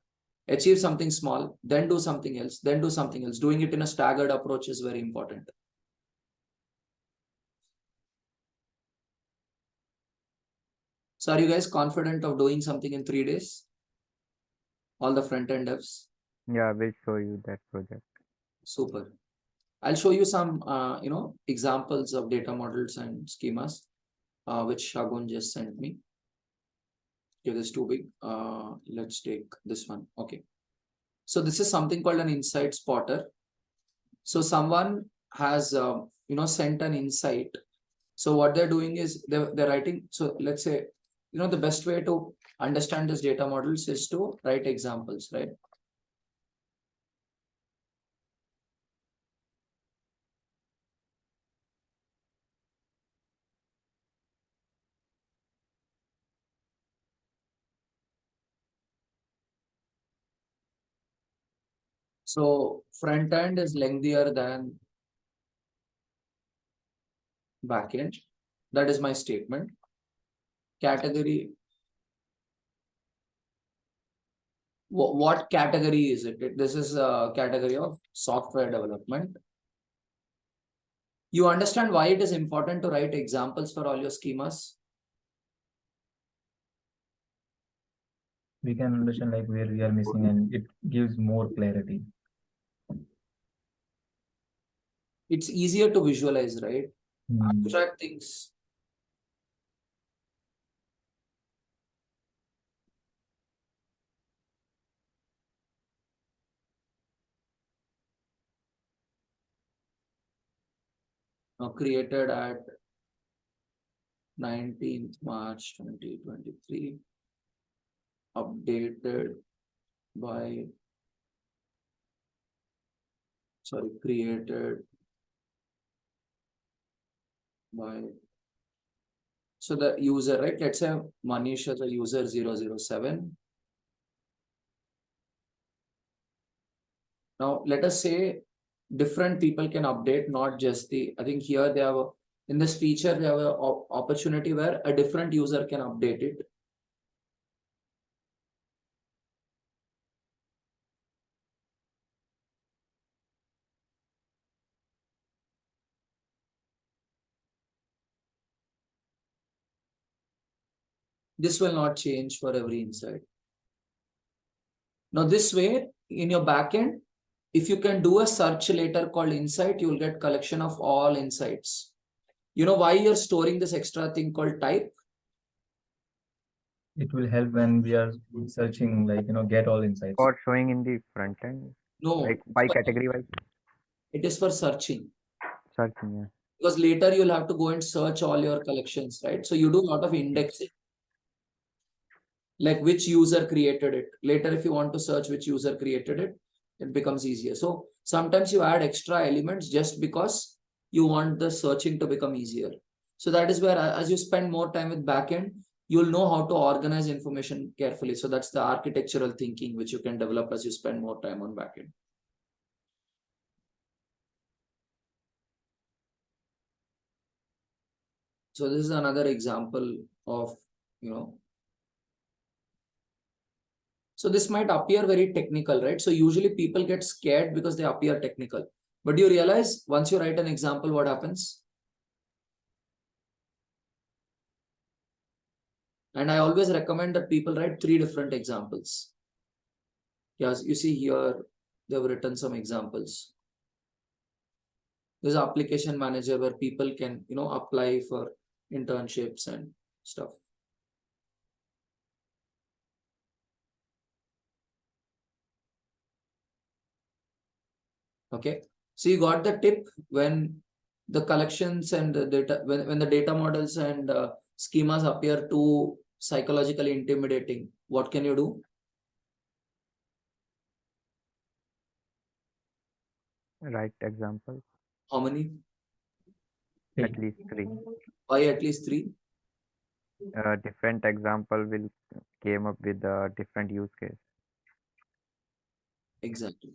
Achieve something small, then do something else, then do something else. Doing it in a staggered approach is very important. So are you guys confident of doing something in 3 days? All the front-end devs? Yeah, we'll show you that project. Super. I'll show you some, examples of data models and schemas, which Shagun just sent me. Okay, this is too big. Let's take this one. Okay. So this is something called an insight spotter. So someone has, sent an insight. So what they're doing is they're writing. So let's say, the best way to understand this data models is to write examples, right? So front end is lengthier than back end. That is my statement. Category. What category is it? This is a category of software development. You understand why it is important to write examples for all your schemas? We can understand like where we are missing, and it gives more clarity. It's easier to visualize, right? Abstract things. Created at 19th March 2023, updated by, sorry, created by, so the user, right? Let's say Manish as a user 007. Now, let us say different people can update, not just the, I think here they have, in this feature, they have an opportunity where a different user can update it. This will not change for every insight. Now, this way, in your backend, if you can do a search later called insight, you will get collection of all insights. You know why you're storing this extra thing called type? It will help when we are searching, like, get all insights. For showing in the front end, No, like by category wise it is for searching. searching. Yeah. Because later you'll have to go and search all your collections, right? So you do a lot of indexing. Like which user created it. Later, if you want to search which user created it, it becomes easier. So sometimes you add extra elements just because you want the searching to become easier. So that is where, as you spend more time with backend, you'll know how to organize information carefully. So that's the architectural thinking which you can develop as you spend more time on backend. So this is another example of, so this might appear very technical, right? So usually people get scared because they appear technical. But do you realize once you write an example, what happens? And I always recommend that people write 3 different examples. Yes, you see here, they've written some examples. There's an application manager where people can, apply for internships and stuff. Okay. So you got the tip. When the collections and the data, when the data models and schemas appear too psychologically intimidating, what can you do? Write example. How many? At least 3. Why at least 3? Different example will came up with a different use case. Exactly.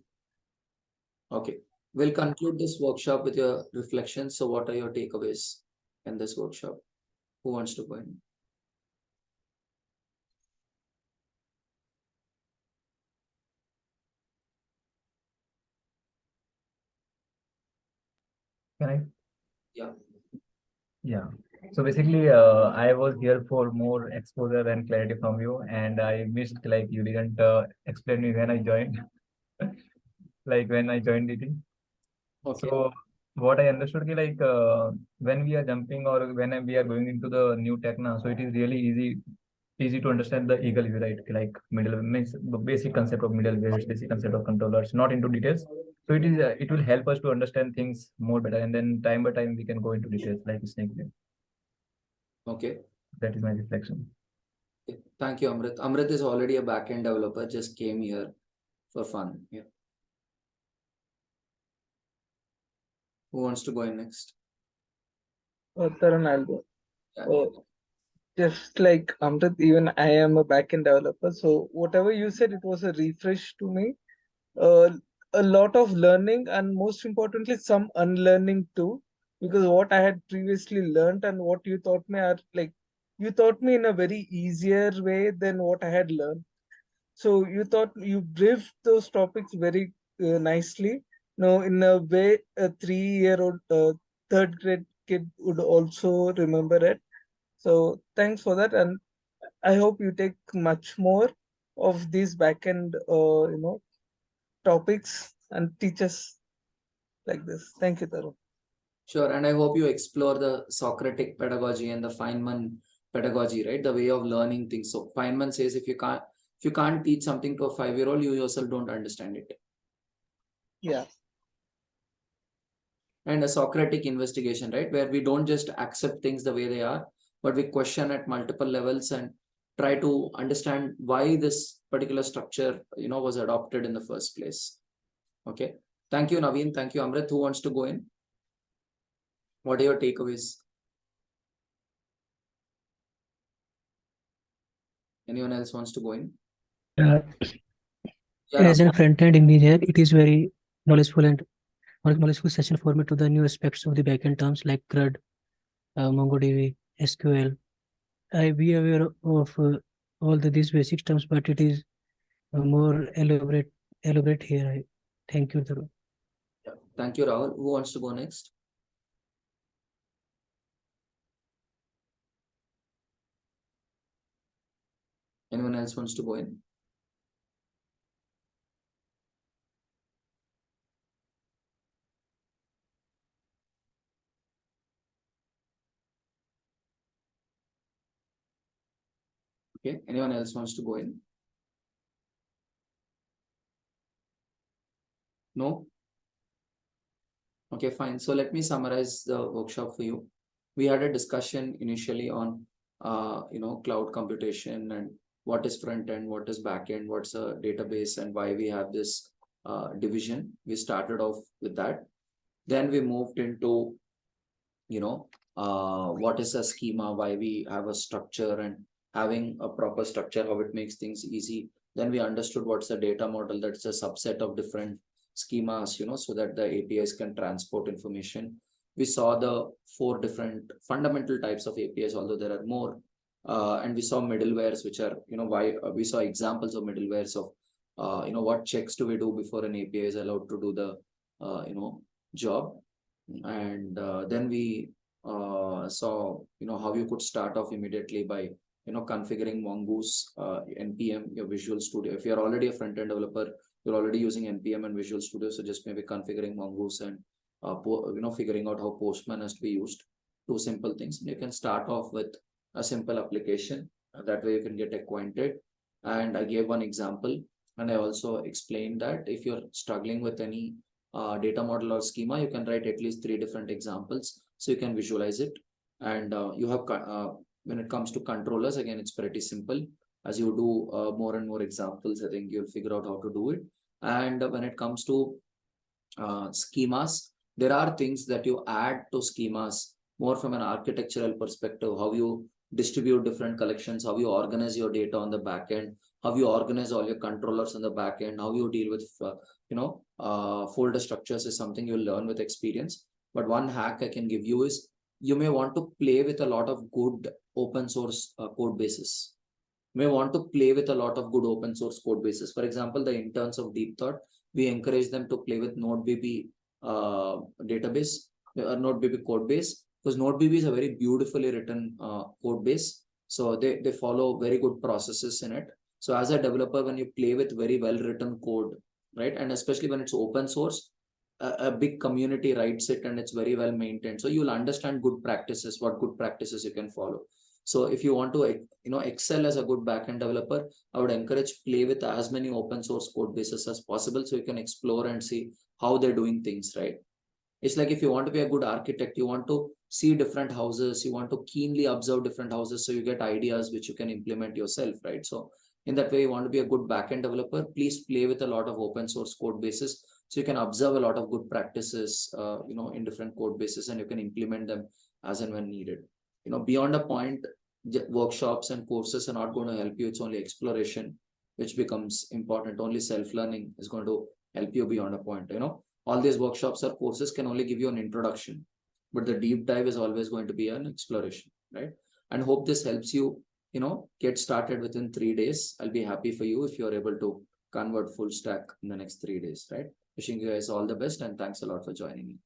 Okay. We'll conclude this workshop with your reflections. So what are your takeaways in this workshop? Who wants to go in? Can I? Yeah. Yeah. So basically, I was here for more exposure and clarity from you, and I missed like you didn't explain me when I joined, like when I joined it. Okay. So what I understood is like when we are jumping or when we are going into the new tech now, so it is really easy to understand the eagle view, right? Like middle means the basic concept of middlewares, basic concept of controllers, not into details. So it will help us to understand things more better, and then time by time we can go into details like snake view. Okay. That is my reflection. Thank you, Amrit. Amrit is already a backend developer, just came here for fun. Yeah. Who wants to go in next? Taran, I'll go. Yeah. Just like Amrit, even I am a backend developer. So whatever you said, it was a refresh to me. a lot of learning and most importantly some unlearning too, because what I had previously learned and what you taught me are like, you taught me in a very easier way than what I had learned. So you briefed those topics very nicely. Now, in a way, a 3-year-old third grade kid would also remember it. So thanks for that, and I hope you take much more of these backend, topics and teach us like this. Thank you, Tarun. Sure, and I hope you explore the Socratic pedagogy and the Feynman pedagogy, right? The way of learning things. So Feynman says if you can't teach something to a 5-year-old, you yourself don't understand it. Yeah. And a Socratic investigation, right? Where we don't just accept things the way they are, but we question at multiple levels and try to understand why this particular structure, was adopted in the first place. Okay. Thank you, Naveen. Thank you, Amrit. Who wants to go in? What are your takeaways? Anyone else wants to go in? Yeah, Yeah, as a front-end engineer, it is very knowledgeable and knowledgeable session for me to the new aspects of the backend terms like CRUD, MongoDB, SQL. I be aware of all these basic terms, but it is more elaborate here. Thank you, Tarun. yeah. Thank you, Rahul. Who wants to go next? Anyone else wants to go in? Okay. Anyone else wants to go in? No? Okay, fine. So let me summarize the workshop for you. We had a discussion initially on, cloud computation and what is front end, what is back end, what's a database, and why we have this division. We started off with that. Then we moved into, what is a schema, why we have a structure, and having a proper structure, how it makes things easy. Then we understood what's a data model. That's a subset of different schemas, so that the APIs can transport information. We saw the 4 different fundamental types of APIs, although there are more. And we saw middlewares, which are, why we saw examples of middlewares of, what checks do we do before an API is allowed to do the, job. And then we saw, how you could start off immediately by, configuring Mongoose, NPM, your Visual Studio. If you're already a front-end developer, you're already using NPM and Visual Studio, so just maybe configuring Mongoose and figuring out how Postman has to be used. 2 simple things. You can start off with a simple application. That way you can get acquainted. And I gave one example, and I also explained that if you're struggling with any data model or schema, you can write at least 3 different examples so you can visualize it. And you have when it comes to controllers, again, it's pretty simple. As you do more and more examples, I think you'll figure out how to do it. And when it comes to schemas, there are things that you add to schemas more from an architectural perspective, how you distribute different collections, how you organize your data on the back end, how you organize all your controllers on the back end, how you deal with folder structures is something you'll learn with experience. But one hack I can give you is you may want to play with a lot of good open source code bases. You may want to play with a lot of good open source code bases. For example, the interns of Deep Thought, we encourage them to play with NodeBB database or NodeBB code base, because NodeBB is a very beautifully written code base. So they follow very good processes in it. So as a developer, when you play with very well written code, right, and especially when it's open source, a big community writes it and it's very well maintained. So you'll understand good practices, what good practices you can follow. So if you want to, excel as a good backend developer, I would encourage play with as many open source code bases as possible so you can explore and see how they're doing things, right? It's like if you want to be a good architect, you want to see different houses, you want to keenly observe different houses so you get ideas which you can implement yourself, right? So in that way, you want to be a good backend developer, please play with a lot of open source code bases so you can observe a lot of good practices, in different code bases, and you can implement them as and when needed. Beyond a point, workshops and courses are not going to help you. It's only exploration which becomes important. Only self-learning is going to help you beyond a point. All these workshops or courses can only give you an introduction, but the deep dive is always going to be an exploration, right? And hope this helps you, get started within 3 days. I'll be happy for you if you're able to convert full stack in the next 3 days, right? Wishing you guys all the best, and thanks a lot for joining me.